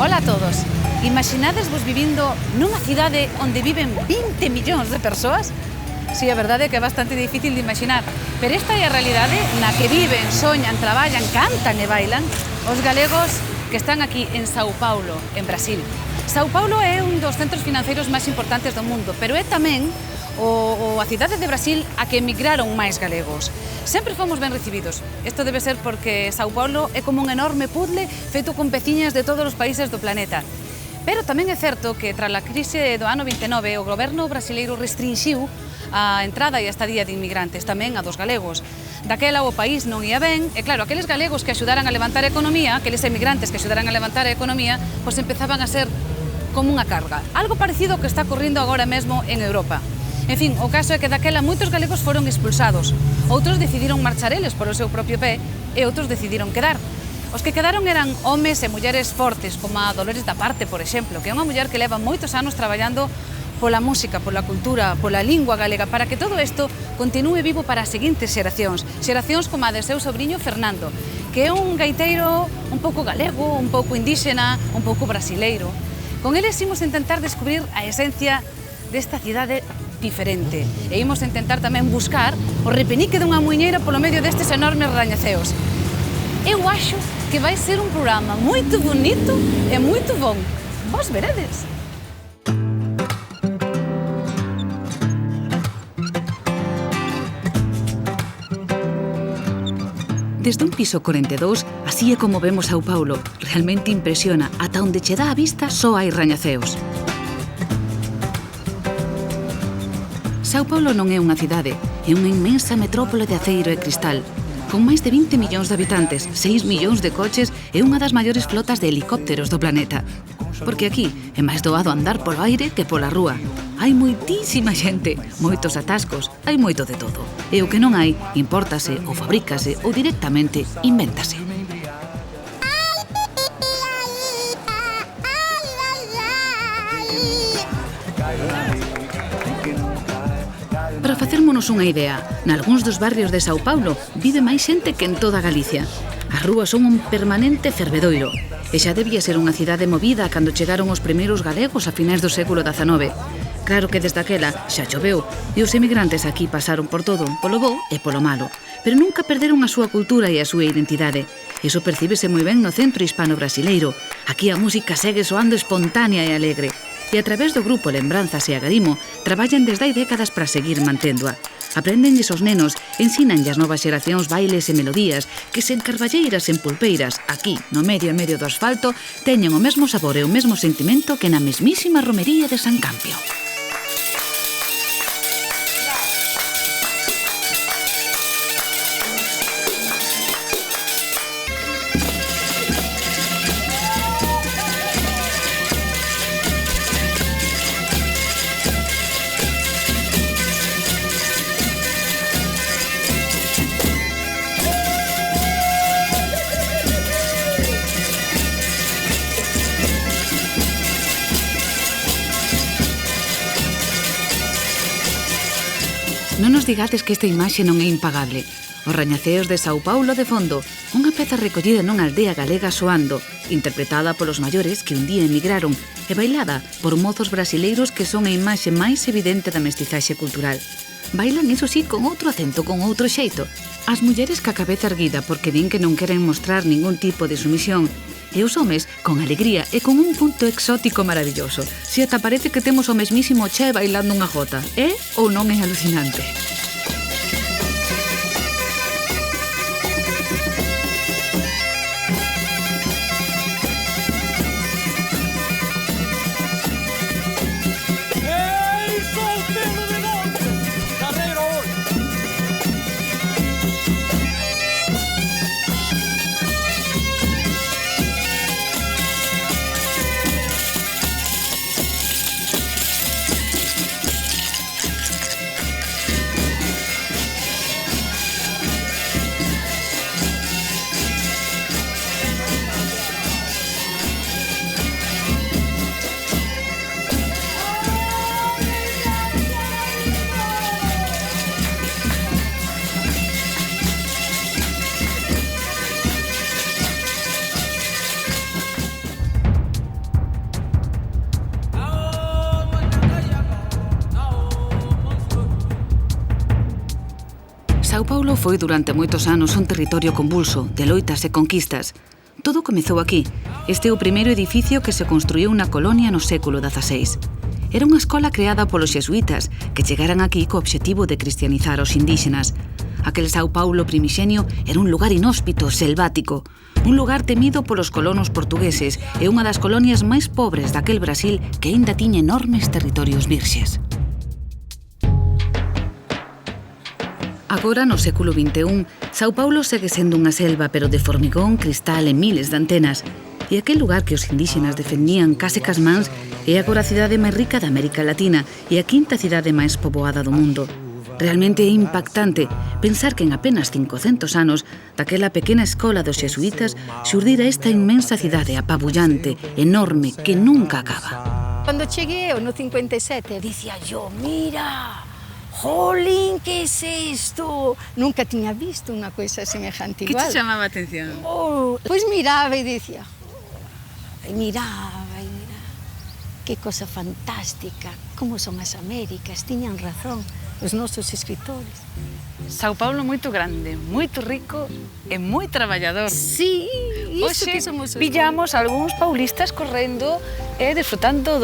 Ola a todos. Imaginades vos vivindo nunha cidade onde viven 20 millóns de persoas? Si, a verdade é que é bastante difícil de imaginar, pero esta é a realidade na que viven, soñan, traballan, cantan e bailan os galegos que están aquí en Sao Paulo, en Brasil. Sao Paulo é un dos centros financeiros máis importantes do mundo, pero é tamén a cidade de Brasil a que emigraron máis galegos. Sempre fomos ben recibidos. Isto debe ser porque Sao Paulo é como un enorme puzzle feito con peciñas de todos os países do planeta. Pero tamén é certo que, tras a crise do ano 29, o goberno brasileiro restrinxiu a entrada e a estadía de inmigrantes, tamén a dos galegos. Daquela o país non ia ben, e claro, aqueles galegos que axudaran a levantar a economía, aqueles emigrantes que axudaran a levantar a economía, pois empezaban a ser como unha carga. Algo parecido ao que está correndo agora mesmo en Europa. En fin, o caso é que daquela moitos galegos foron expulsados. Outros decidiron marchar eles por o seu propio pé e outros decidiron quedar. Os que quedaron eran homes e mulleres fortes, como a Dolores da Parte, por exemplo, que é unha muller que leva moitos anos traballando pola música, pola cultura, pola lingua galega, para que todo isto continúe vivo para as seguintes xeracións. Xeracións como a de seu sobrinho Fernando, que é un gaiteiro un pouco galego, un pouco indíxena, un pouco brasileiro. Con eles imos intentar descubrir a esencia desta cidade diferente. E imos intentar tamén buscar o repenique dunha muiñeira polo medio destes enormes rañaceos. Eu acho que vai ser un programa moito bonito e moito bon. Vos veredes. Desde un piso 42, así é como vemos Sao Paulo. Realmente impresiona, ata onde che dá a vista só hai rañaceos. Sao Paulo non é unha cidade, é unha inmensa metrópole de aceiro e cristal. Con máis de 20 millóns de habitantes, 6 millóns de coches e unha das maiores flotas de helicópteros do planeta. Porque aquí é máis doado andar polo aire que pola rúa. Hai moitísima xente, moitos atascos, hai moito de todo. E o que non hai, impórtase ou fabrícase ou directamente invéntase. Para facérmonos unha idea, nalgúns dos barrios de Sao Paulo vive máis xente que en toda Galicia. As rúas son un permanente fervedoiro, e xa debía ser unha cidade movida cando chegaron os primeiros galegos a finais do século XIX. Claro que desde aquela xa choveu, e os emigrantes aquí pasaron por todo, polo bo e polo malo, pero nunca perderon a súa cultura e a súa identidade. Iso percíbese moi ben no centro hispano-brasileiro. Aquí a música segue soando espontánea e alegre. E a través do grupo Lembranzas e Agarimo traballan desde hai décadas para seguir manténdoa. Aprendenlles os nenos, ensínanlle as novas xeracións bailes e melodías que sen carballeiras, en pulpeiras, aquí, no medio do asfalto, teñen o mesmo sabor e o mesmo sentimento que na mesmísima romería de San Campio. Non nos digades que esta imaxe non é impagable. Os rañaceos de Sao Paulo de fondo, unha peza recollida nunha aldea galega soando, interpretada polos maiores que un día emigraron e bailada por mozos brasileiros que son a imaxe máis evidente da mestizaxe cultural. Bailan, iso sí, con outro acento, con outro xeito. As mulleres ca cabeza erguida porque din que non queren mostrar ningún tipo de sumisión, e os homes con alegría e con un punto exótico maravilloso. Se ata parece que temos o mesmísimo Che bailando unha jota. É ou non é alucinante? Brasil foi durante moitos anos un territorio convulso de loitas e conquistas. Todo comezou aquí. Este é o primeiro edificio que se construiu na colonia no século XVI. Era unha escola creada polos xesuítas que chegaran aquí co obxectivo de cristianizar os indígenas. Aquel Sao Paulo primixenio era un lugar inhóspito, selvático, un lugar temido polos colonos portugueses e unha das colonias máis pobres daquel Brasil que aínda tiña enormes territorios virxes. Agora, no século XXI, Sao Paulo segue sendo unha selva, pero de formigón, cristal e miles de antenas. E aquel lugar que os indígenas defendían case cas mans é agora a cidade máis rica da América Latina e a quinta cidade máis poboada do mundo. Realmente é impactante pensar que en apenas 500 anos daquela pequena escola dos xesuítas xurdira esta inmensa cidade apabullante, enorme, que nunca acaba. Cuando cheguei eu no 57, dicía yo, mira, jolín, que es esto? Nunca tiña visto unha coisa semejante igual. Que te chamaba a atención? Pois miraba e dicía, miraba, que cosa fantástica, como son as Américas, tiñan razón os nosos escritores. Sao Paulo moito grande, moito rico e moi traballador. Sí, iso que somos os pillamos algúns paulistas correndo e disfrutando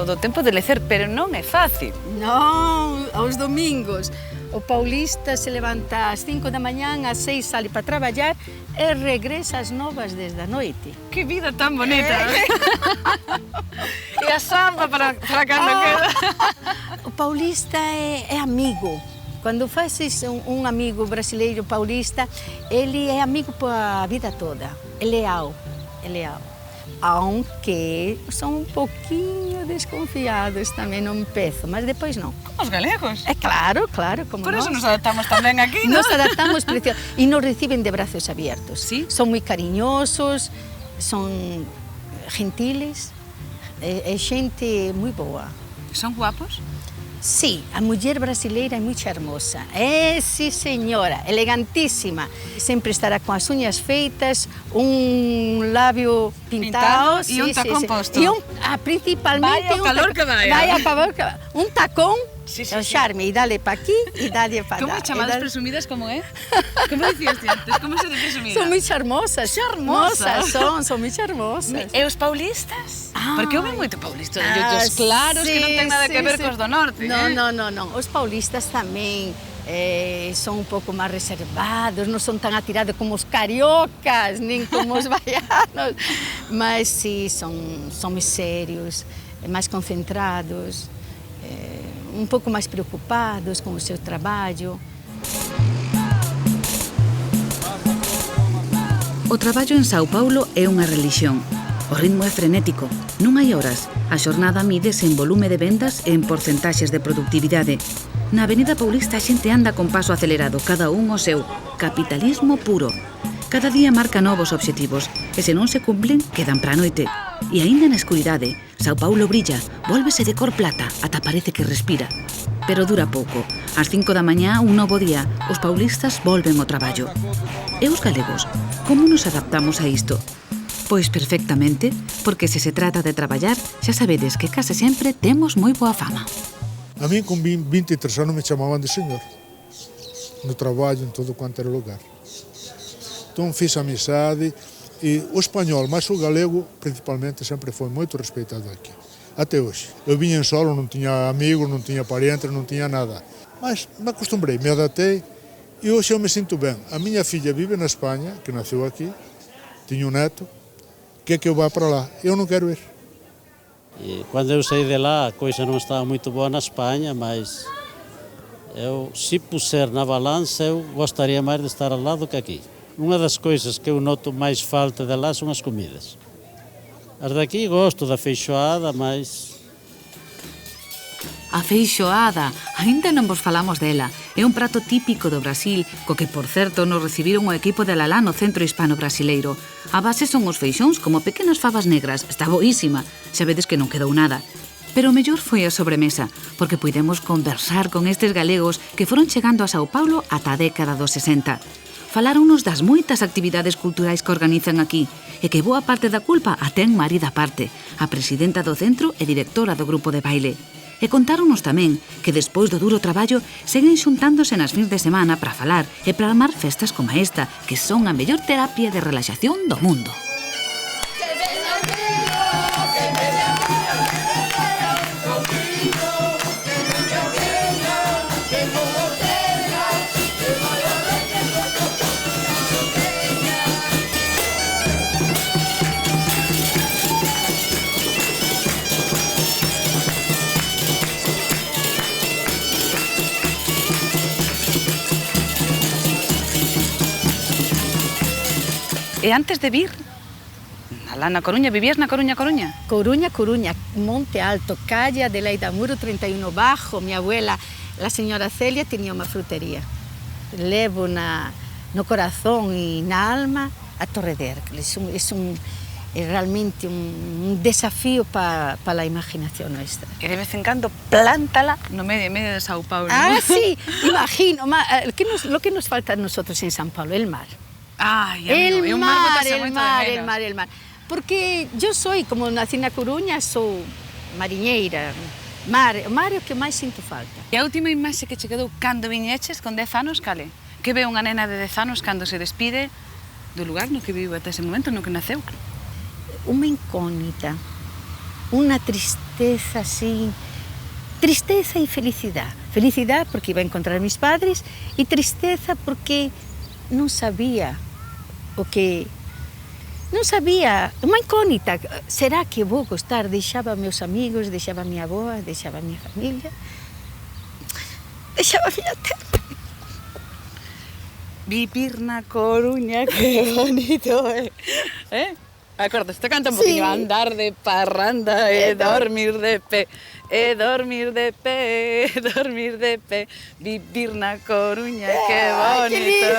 do tempo de lecer, pero non é fácil. Non, aos domingos. O paulista se levanta ás 5 da mañán, ás 6 sale para traballar e regresa ás 9 desde a noite. Que vida tan bonita! E a samba para cando queda. O paulista é amigo. Quando fazes un amigo brasileiro paulista, ele é amigo para a vida toda. É leal, é leal. Aunque son un poquinho desconfiados tamén no empezo, mas depois non. Como os galegos. É claro, como por eso nos adaptamos tamén aquí, ¿no? Nos adaptamos precioso. E nos reciben de brazos abiertos. ¿Sí? Son moi cariñosos, son gentiles, é xente moi boa. Son guapos? Sí, a muller brasileira é moi charmosa. Sí, señora, elegantísima. Sempre estará con as uñas feitas, un labio pintado e un tacón posto. E principalmente vai ao calor que vai. Vai ao calor que vai. Un tacón, sí, charme, e dale pa aquí e dale pa lá. Como chamadas presumidas como é? Como dicías antes? Como se de presumida? Son moi charmosas. Charmosas. Son moi charmosas. E os paulistas? Porque houve moito paulista de ollos claros que non ten nada que ver cos do norte. Non. Os paulistas tamén son un pouco máis reservados, non son tan atirados como os cariocas, nin como os baianos, mas sí, son máis serios, máis concentrados, un pouco máis preocupados com o seu traballo. O traballo en Sao Paulo é unha relixión. O ritmo é frenético, non hai horas. A xornada mídese en volume de vendas e en porcentaxes de productividade. Na Avenida Paulista a xente anda con paso acelerado, cada un o seu. Capitalismo puro. Cada día marca novos obxectivos e se non se cumplen, quedan para a noite. E aínda na escuridade, Sao Paulo brilla, vólvese de cor plata, ata parece que respira. Pero dura pouco. Ás 5 da mañá, un novo día, os paulistas volven ao traballo. E os galegos, como nos adaptamos a isto? Pois perfectamente, porque se trata de traballar, xa sabedes que case sempre temos moi boa fama. A mí con 23 anos me chamaban de señor, no traballo, en todo quanto era lugar. Entón fiz amizade e o español, mas o galego, principalmente, sempre foi moito respeitado aqui, até hoxe. Eu vinha en solo, non tiña amigos, non tiña parentes, non tiña nada, mas me acostumbrei, me adaptei e hoxe eu me sinto ben. A miña filla vive na Espanha, que naceu aqui, tiña un neto, que eu vá para lá, eu non quero ir. E quando eu saí de lá, a coisa non estaba moito boa na Espanha, mas eu, se puser na balança, eu gostaria máis de estar ao lado que aqui. Unha das coisas que eu noto máis falta de lá son as comidas. As daqui gosto da feijoada, mas... A feijoada, aínda non vos falamos dela. É un prato típico do Brasil, co que, por certo, nos recibiron o equipo de Lalá no centro hispano-brasileiro. A base son os feixóns como pequenas favas negras. Está boísima. Xa vedes que non quedou nada. Pero o mellor foi a sobremesa, porque puidemos conversar con estes galegos que foron chegando a Sao Paulo ata a década dos 60. Falaronnos das moitas actividades culturais que organizan aquí e que boa parte da culpa a ten Marida Parte, a presidenta do centro e directora do grupo de baile. E contáronos tamén que despois do duro traballo seguen xuntándose nas fins de semana para falar e para armar festas como esta, que son a mellor terapia de relaxación do mundo. E antes de vir, alá na Coruña, vivías na Coruña? Coruña, Monte Alto, calle Adelaida Muro 31 Bajo. Mi abuela, la señora Celia, tenía unha frutería. Levo no corazón e na alma a Torre de Hércules. É realmente un desafío para a imaginación nuestra. E de vez en cando plántala no medio de Sao Paulo. Ah, sí, imagino. Lo que nos falta a nosotros en San Paulo, el mar. Ai, amigo, El mar. Porque yo soy, como nací na Coruña, sou mariñeira. O mar é o que máis sinto falta. E a última imaxe que che quedou cando viñeches con 10 anos, cale? Que ve unha nena de 10 anos cando se despide do lugar no que vive ata ese momento, no que naceu? Unha incógnita, unha tristeza así, tristeza e felicidade. Felicidade porque iba a encontrar mis padres e tristeza porque non sabía unha incógnita. Será que vou gostar? Deixaba meus amigos, deixaba a minha avó, deixaba a minha familia, deixaba a minha terra. Vivir na Coruña, que bonito, Acordas, te canta un poquinho. Andar de parranda e dormir de pé, dormir de pé, vivir na Coruña, que bonito,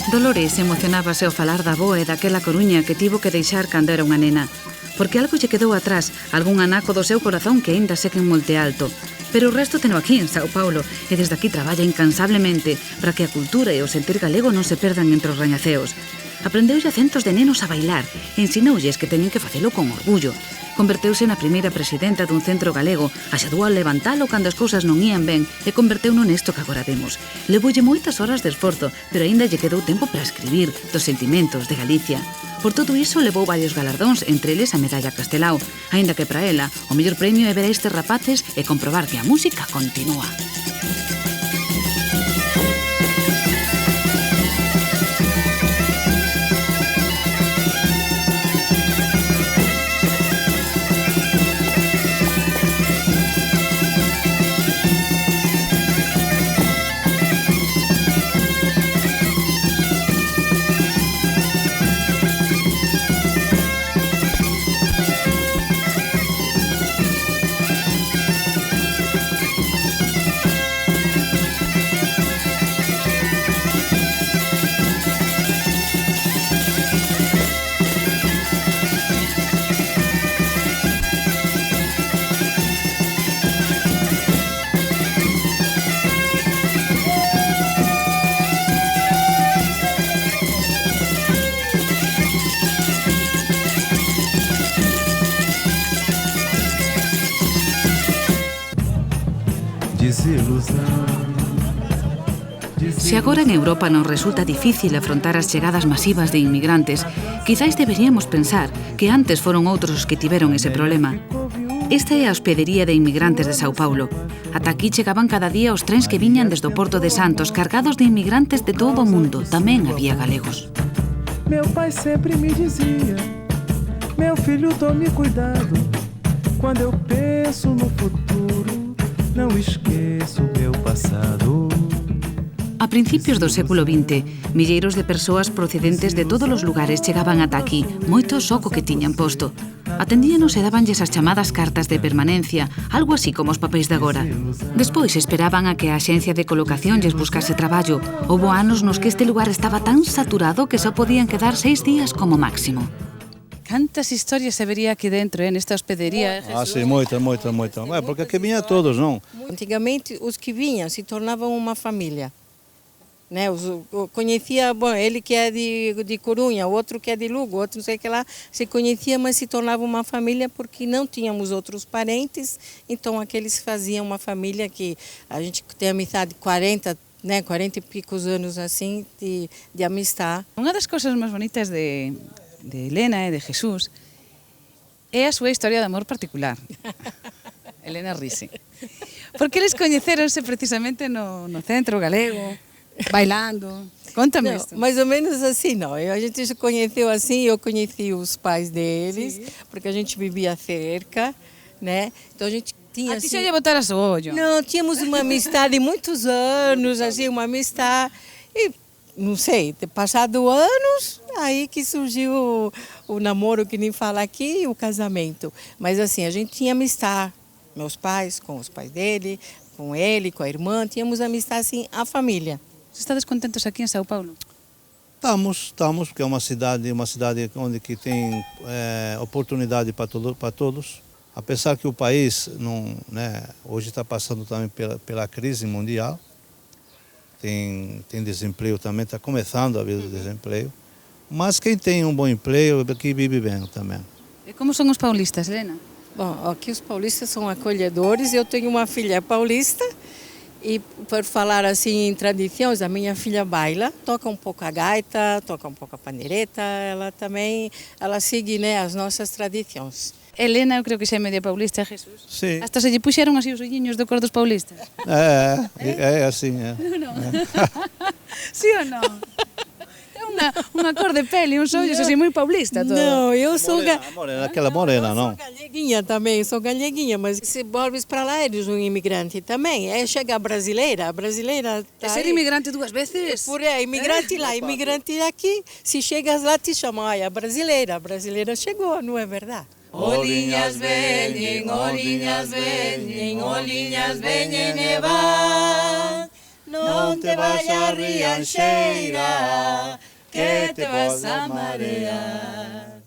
Dolores emocionábase ao falar da avoa e daquela Coruña que tivo que deixar cando era unha nena, porque algo lle quedou atrás, algún anaco do seu corazón que aínda segue en Monte Alto. Pero o resto teno aquí en Sao Paulo e desde aquí traballa incansablemente para que a cultura e o sentir galego non se perdan entre os rañaceos. Aprendeulle a centos de nenos a bailar e ensinoulles que teñen que facelo con orgullo. Converteuse na primeira presidenta dun centro galego, axudou a levantalo cando as cousas non ían ben e converteuno nesto que agora vemos. Levoulle moitas horas de esforzo, pero aínda lle quedou tempo para escribir dos sentimentos de Galicia. Por todo iso levou varios galardóns, entre eles a medalla Castelao, aínda que para ela o mellor premio é ver a estes rapaces e comprobar que a música continúa. Se agora en Europa nos resulta difícil afrontar as chegadas masivas de inmigrantes, quizáis deberíamos pensar que antes foron outros os que tiveron ese problema. Esta é a hospedería de inmigrantes de Sao Paulo. Ata aquí chegaban cada día os trens que viñan desde o Porto de Santos cargados de inmigrantes de todo o mundo. Tamén había galegos. Meu pai sempre me dizia: meu filho, tome cuidado. Quando eu penso no futuro, não esqueço meu passado. A principios do século XX, milleiros de persoas procedentes de todos os lugares chegaban ata aquí, moitos só co que tiñan posto. Atendíanos e dabanlles as chamadas cartas de permanencia, algo así como os papéis de agora. Despois esperaban a que a axencia de colocación lles buscase traballo. Houbo anos nos que este lugar estaba tan saturado que só podían quedar 6 días como máximo. Cantas historias se vería aquí dentro, nesta hospedería? Sí, moita. Porque aquí viña todos, non? Antigamente, os que vinham se tornavam uma família. né? Eu conhecia, bom, ele que é de Corunha, outro que é de Lugo, outro não sei o que lá, se conhecia, mas se tornava uma família porque não tínhamos outros parentes, então aqueles faziam uma família que a gente tem amizade 40 e picos anos assim de amistad. Unha das cousas máis bonitas de Elena e de Jesús é a súa historia de amor particular. Elena rise. Porque eles coñeceronse precisamente no centro galego, bailando. Contame isto. Mais ou menos assim, não. A gente se conheceu assim, eu conheci os pais deles, porque a gente vivia cerca, né? Então a gente tinha A ti assim... xa lle botaras o ollo. Não, tínhamos uma amistade de muitos anos, assim, uma amistade. E, não sei, ter passado anos, aí que surgiu o namoro, que nem fala aqui, e o casamento. Mas assim, a gente tinha amistade. Meus pais, com os pais dele, com ele, com a irmã, tínhamos amistade assim, a família. Vocês estades contentos aqui em São Paulo? Estamos, porque é uma cidade onde que tem oportunidade para todos. Apesar que o país não, né, hoje está passando também pela crise mundial, tem desemprego também, está começando a haver desemprego. Mas quem tem um bom emprego aqui vive bem também. E como são os paulistas, Helena? Bom, aqui os paulistas são acolhedores. Eu tenho uma filha paulista e, por falar assim em tradições, a minha filha baila, toca um pouco a gaita, toca um pouco a pandeireta. Ela segue, né, as nossas tradições. Helena, eu creo que xa é medio paulista, Jesús. Sim. Hasta se lle puxeron así os olliños de cor dos paulistas. É assim, é. Non? Sí ou non? É unha cor de pele, uns ollos así moi paulista todo. Não, eu sou... Aquela morena, não? Eu sou galeguinha também, sou galeguinha, mas se volves para lá, eres um imigrante também. Chega a brasileira tá ser aí. imigrante duas veces? Por aí, imigrante lá, imigrante aqui. Se chegas lá, te chamam, a brasileira chegou, não é verdade? Oliñas veñen, oliñas veñen, oliñas veñen e van. Non te vas a rianxeira, que te vas a marear.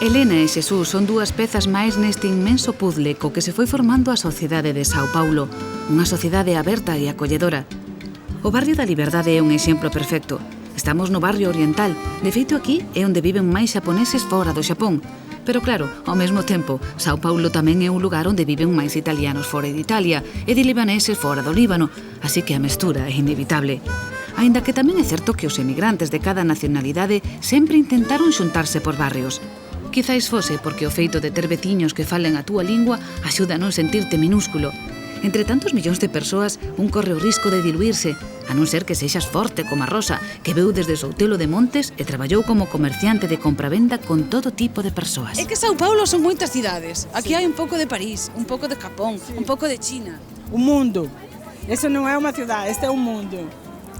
Helena e Xesús son dúas pezas máis neste inmenso puzzle co que se foi formando a sociedade de Sao Paulo, unha sociedade aberta e acolledora. O barrio da Liberdade é un exemplo perfecto. Estamos no barrio oriental, de feito aquí é onde viven máis xaponeses fora do Xapón. Pero claro, ao mesmo tempo, Sao Paulo tamén é un lugar onde viven máis italianos fora de Italia e de libaneses fora do Líbano, así que a mestura é inevitable. Aínda que tamén é certo que os emigrantes de cada nacionalidade sempre intentaron xuntarse por barrios. Quizais fose porque o feito de ter veciños que falen a túa lingua axuda a non sentirte minúsculo. Entre tantos millóns de persoas, un corre o risco de diluirse, a non ser que sexas forte como a Rosa, que veu desde Soutelo de Montes e traballou como comerciante de compravenda con todo tipo de persoas. É que Sao Paulo son moitas cidades. Aquí hai un pouco de París, un pouco de Japón, un pouco de China. O mundo. Isso não é uma cidade, este é o mundo.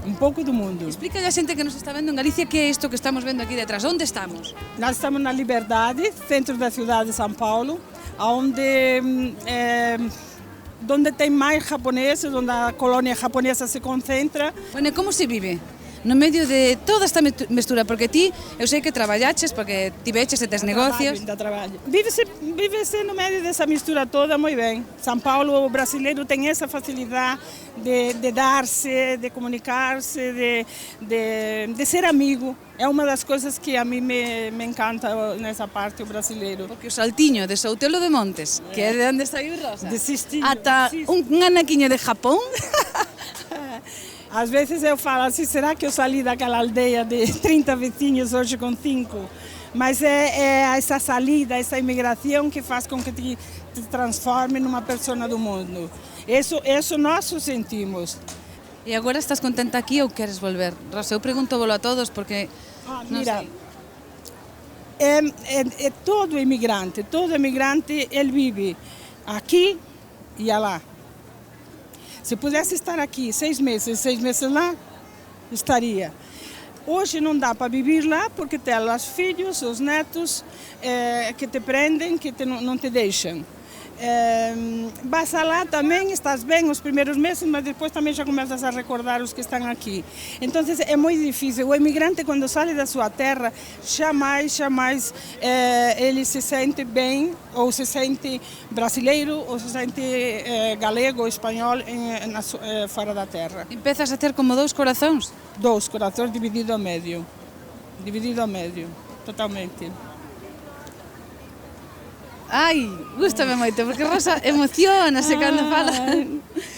Um pouco do mundo. Explica a xente que nos está vendo en Galicia que é isto que estamos vendo aquí detrás. Onde estamos? Nós estamos na Liberdade, centro da cidade de São Paulo, onde tem mais japoneses, onde a colônia japonesa se concentra. Bueno, como se vive no medio de toda esta mestura? Porque ti, eu sei que traballaches, porque ti veches e tes negocios. Trabalho. Vive-se no meio dessa mistura toda muito bem. São Paulo, o brasileiro tem essa facilidade de dar-se, de comunicar-se, de ser amigo. É uma das coisas que a mim me encanta nessa parte, o brasileiro. Porque o saltiño de Soutelo de Montes, que é de onde saiu Rosa, ata un anaquiño de Japón. Às vezes eu falo assim, será que eu saí daquela aldeia de 30 vizinhos hoje com 5? Mas é essa saída, essa imigração que faz com que te transforme numa pessoa do mundo. Isso nós sentimos. E agora estás contenta aquí ou queres volver? Rosa, eu pergunto-volo a todos porque... Mira, todo imigrante, ele vive aqui e lá. Se pudesse estar aqui 6 meses lá, estaria. Hoje não dá para viver lá porque tem os filhos, os netos que te prendem, que não te deixam. Vas lá também, estás bem os primeiros meses, mas depois também já começas a recordar os que estão aqui. Então é muito difícil. O imigrante, quando sai da sua terra, jamais ele se sente bem, ou se sente brasileiro, ou se sente galego ou espanhol fora da terra. Empezas a ter como dous corazóns? Dous corações divididos ao medio, totalmente. Ai, gústame moito, porque Rosa emocionase cando fala.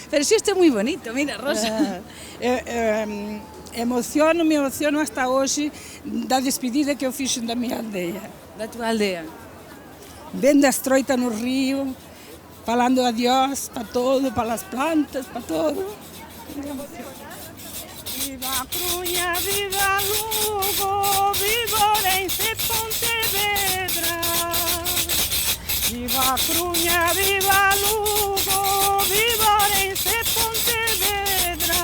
Pero si isto é moi bonito, mira, Rosa. Me emociono hasta hoxe da despedida que eu fiz da minha aldeia. Da tua aldea? Vendo a estroita no rio, falando adiós para todo, para as plantas, para todo. Viva Cruña, viva Lugo, viva Ourense, Pontevedra. Viva Cruña, viva Lugo, viva Ourense, Pontevedra.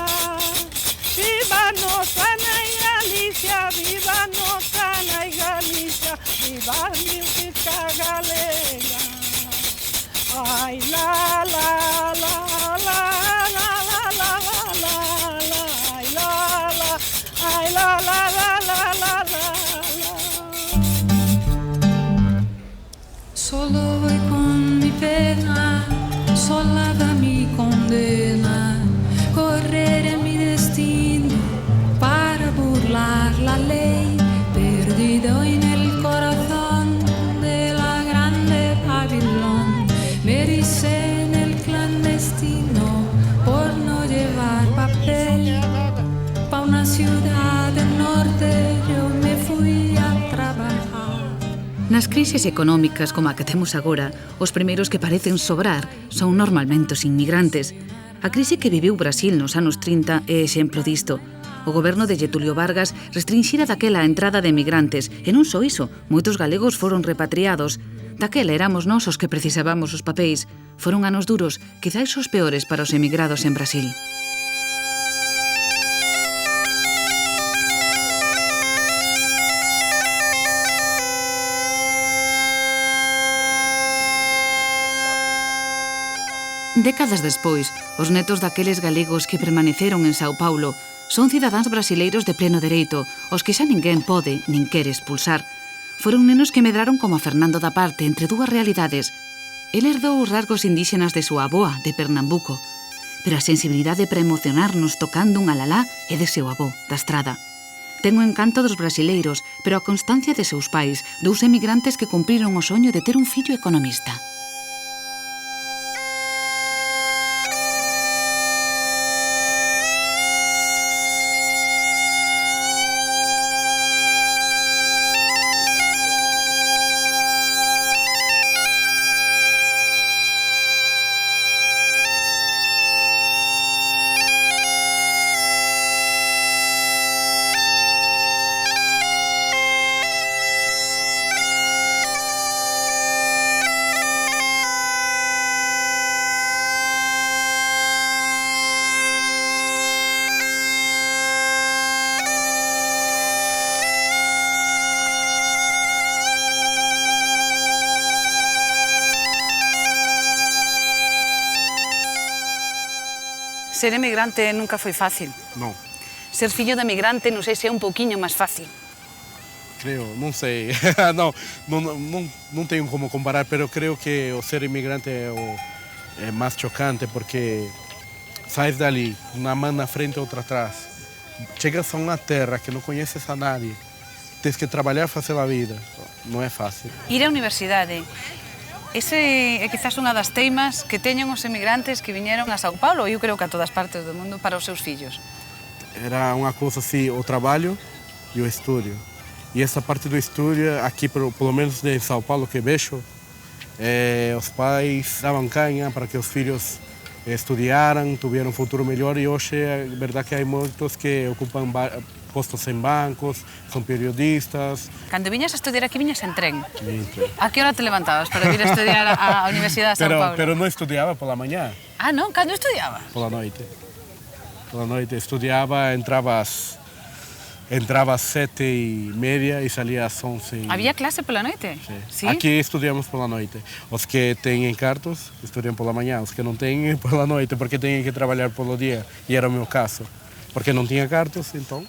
Viva nossa Nai Galicia, viva nossa Nai Galicia, viva a música galega. Ai la la la la la la la la la, ai la la, ai la la la la la la. Solo voy con mi pena, sola da mi condena, correré mi destino para burlar la ley, perdido en el corazón de la grande Babilón. Me ericé en el clandestino por no llevar papel, pa' una ciudad del norte yo me fui a trabajar. Nas crises económicas como a que temos agora, os primeiros que parecen sobrar son normalmente os inmigrantes. A crise que viviu Brasil nos anos 30 é exemplo disto. O goberno de Getúlio Vargas restrinxira daquela a entrada de emigrantes, e non só iso, moitos galegos foron repatriados. Daquela éramos nós os que precisábamos os papéis. Foron anos duros, quizais os peores para os emigrados en Brasil. Décadas despois, os netos daqueles galegos que permaneceron en Sao Paulo son cidadáns brasileiros de pleno dereito, os que xa ninguén pode nin quere expulsar. Foron nenos que medraron como a Fernando da Parte entre dúas realidades. El herdou os rasgos indígenas de súa avoa, de Pernambuco, pero a sensibilidade para emocionarnos tocando un alalá é de seu avó, da Estrada. Ten o encanto dos brasileiros, pero a constancia de seus pais, dous emigrantes que cumpriron o soño de ter un fillo economista. Ser emigrante nunca foi fácil. Non. Ser fillo de emigrante non sei se é un pouquiño máis fácil. Creo, non sei. non tenho como comparar, pero creo que o ser imigrante é máis chocante porque sais dali, unha man na frente e outra atrás. Chegas a unha terra que non coñeces a nadie, tens que trabalhar e facer a vida. Non é fácil. Ir á universidade. Ese é quizás unha das teimas que teñen os emigrantes que viñeron a Sao Paulo, e eu creo que a todas partes do mundo, para os seus fillos. Era unha cousa assim, o trabalho e o estudio. E essa parte do estudio, aqui, pelo menos de Sao Paulo que vejo, os pais davam canha para que os filhos estudiaram, tiveram um futuro melhor, e hoje é verdade que há muitos que ocupam postos em bancos, são periodistas. Cando viñas a estudiar aquí, viñas en tren. A que hora te levantabas para vir a estudiar a Universidade de São Paulo? Pero non estudiava pola mañá. Ah, non? Cando estudiaba? Pola noite. Pola noite estudiava, entrava às entraba às 7:30 e saía às 11. Había clase pola noite? Sí. Aqui estudamos pela noite. Os que têm cartos estudam pela manhã, os que não têm pela noite, porque têm que trabalhar pelo dia. E era o meu caso, porque não tinha cartos, então.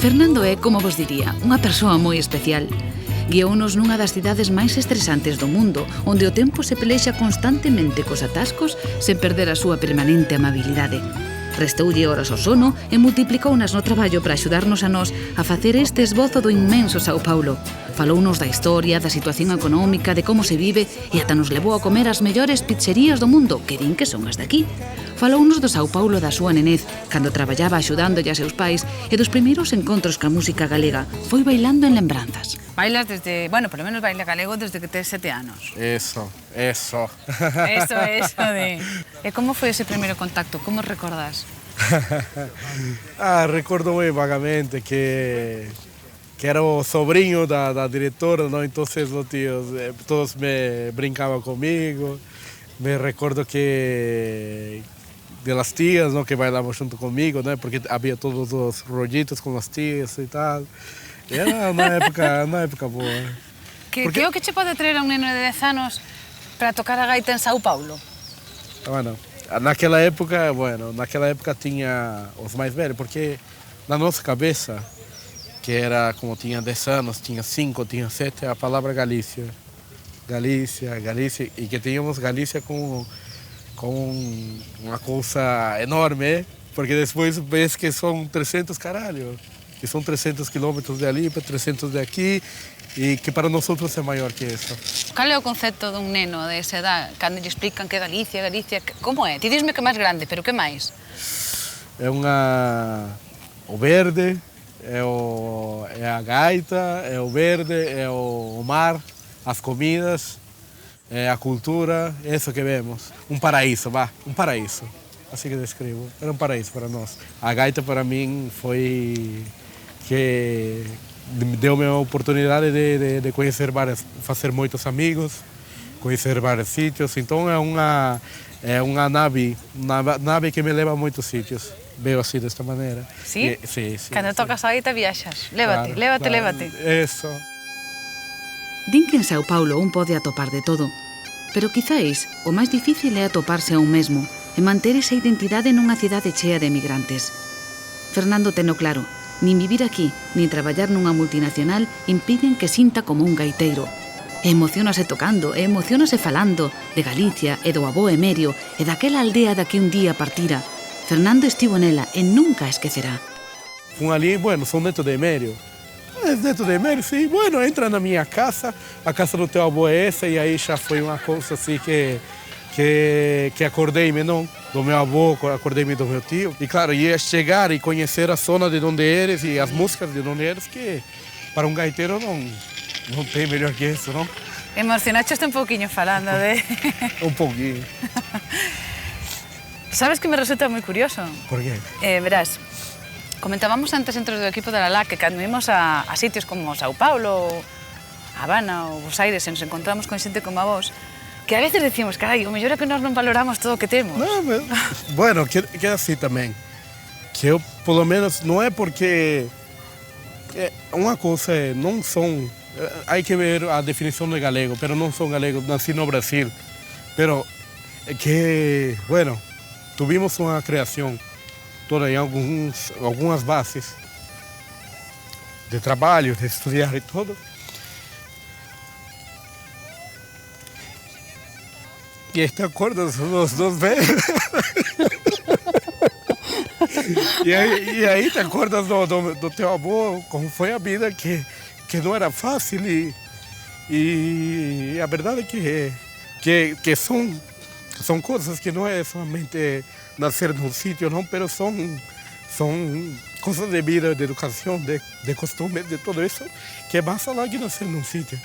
Fernando é, como vos diría, unha persoa moi especial. Guiounos nunha das cidades máis estresantes do mundo, onde o tempo se pelexa constantemente cos atascos sen perder a súa permanente amabilidade. Restoulle horas ao sono e multiplicounas no traballo para axudarnos a nós a facer este esbozo do inmenso Sao Paulo. Falounos da historia, da situación económica, de como se vive e ata nos levou a comer as mellores pizzerías do mundo, que din que son as de aquí. Falounos do Sao Paulo da súa nenez, cando traballaba axudándolle a seus pais, e dos primeiros encontros ca música galega. Foi bailando en lembranzas. Bailas desde, bueno, polo menos baila galego desde que tes 7 anos. Eso. Eso de... E como foi ese primeiro contacto? Como recordas? Recordo moi vagamente que era o sobrinho da diretora, ¿no? Entonces los tíos, todos me brincaban conmigo. Me recuerdo que de las tías, ¿no? Que bailaban junto conmigo, ¿no? Porque había todos los rollitos con las tías y tal. Era una época boa. Que o que che pode traer a un neno de 10 anos para tocar a gaita en Sao Paulo? Bueno, naquela época tinha os mais velhos, porque na nossa cabeça, que era como tinha 10 anos, tinha 5, tinha 7, a palavra Galícia. Galícia, e que tínhamos Galícia com uma coisa enorme, porque depois vês que são 300 caralho, que são 300 quilômetros de ali para 300 de aqui, e que para nós é maior que isso. Cal é o concepto dun neno desa edad, cando lle explican que Galicia, como é? Ti disme que é máis grande, pero que máis? É o verde, é a gaita, é o verde, é o mar, as comidas, a cultura, é isso que vemos. Um paraíso, um paraíso. Assim que descrevo. Era um paraíso para nós. A gaita para mim foi que deu-me a oportunidade de conhecer fazer muitos amigos, conhecer vários sítios. Então é uma nave que me leva a muitos sítios. Veo assim desta maneira. Sí? Sí. Cando tocas a gaita viaxas. Lévate. Eso. Din que en Sao Paulo un pode atopar de todo, pero quizáis o máis difícil é atoparse a un mesmo e manter esa identidade nunha cidade chea de emigrantes. Fernando teno claro, nin vivir aquí, nin traballar nunha multinacional impiden que sinta como un gaiteiro. E emocionase tocando, e emocionase falando de Galicia e do avó Emerio e daquela aldea da que un día partira. Fernando estivo nela e nunca esquecerá. Fun ali, son dentro de Emerio. Dentro de Emerio, sim. Entra na minha casa, a casa do teu avô é essa, e aí já foi uma coisa assim que acordei-me, não? Do meu avô, acordei-me do meu tio. E claro, ia chegar e conhecer a zona de onde eres e as músicas de onde eres, que para um gaiteiro não tem melhor que isso, não? Emocionaste un pouquiño falando de... Un pouquinho. Sabes que me resulta moi curioso? Por qué? Verás, comentábamos antes entre do equipo de la LAC que cando ímos a sitios como Sao Paulo, Habana ou Buenos Aires e nos encontramos con xente como a vos, que a veces decimos, carai, o mellor é que nós non valoramos todo o que temos. Que assim também. Que eu, pelo menos, não é porque... Uma coisa é, não são... Há que ver a definição de galego, pero não sou galego, nasci no Brasil. Pero que, tuvimos uma criação toda em algumas bases de trabalho, de estudar e tudo. E aí te acordas dos dois velhos. e aí te acordas do teu avô, como foi a vida, que não era fácil. E a verdade é que são coisas que não é somente nascer num sítio, não, mas são coisas de vida, de educação, de costume, de tudo isso, que é mais falar que nascer num sítio.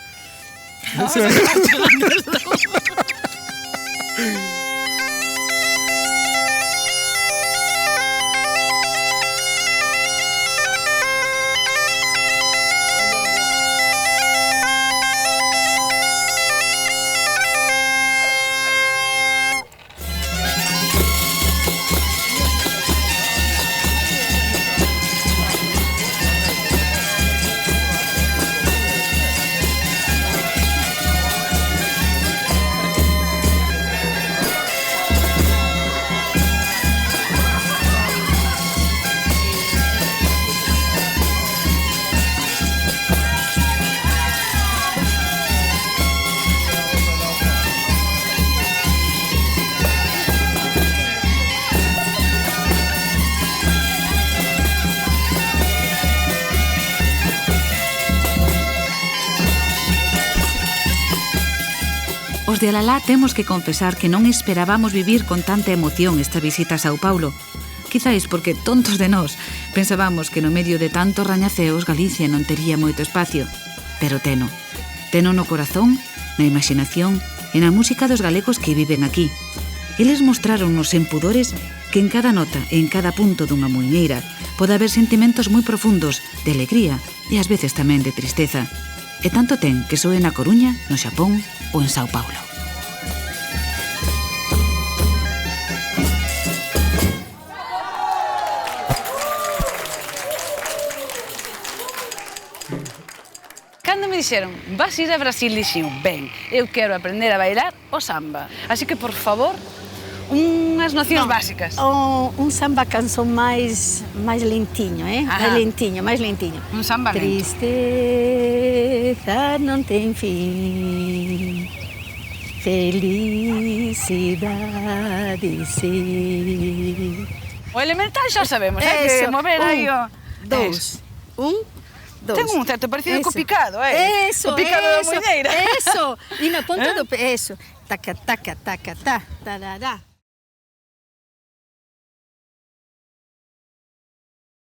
Os de Alalá temos que confesar que non esperábamos vivir con tanta emoción esta visita a Sao Paulo. Quizáis porque, tontos de nós, pensábamos que no medio de tantos rañaceos Galicia non tería moito espacio. Pero teno. Teno no corazón, na imaginación e na música dos galegos que viven aquí. Eles mostraronnos sen pudores que en cada nota e en cada punto dunha muiñeira pode haber sentimentos moi profundos de alegría e ás veces tamén de tristeza. E tanto ten que soe na Coruña, no Xapón ou en Sao Paulo. Cando me dixeron, vas ir a Brasil, dixen, ben, eu quero aprender a bailar o samba. Así que, por favor, unhas nocións básicas. Un samba canção mais lentinho, mais lentinho. Un samba lento. Tristeza non ten fin, felicidade sim. O elemental xa sabemos, que mover aí o... Dos. Ten un certo parecido co picado, Eso, o picado da muiñeira. Eso, e na ponta do pé, eso. Taca, taca, taca, ta, tarará.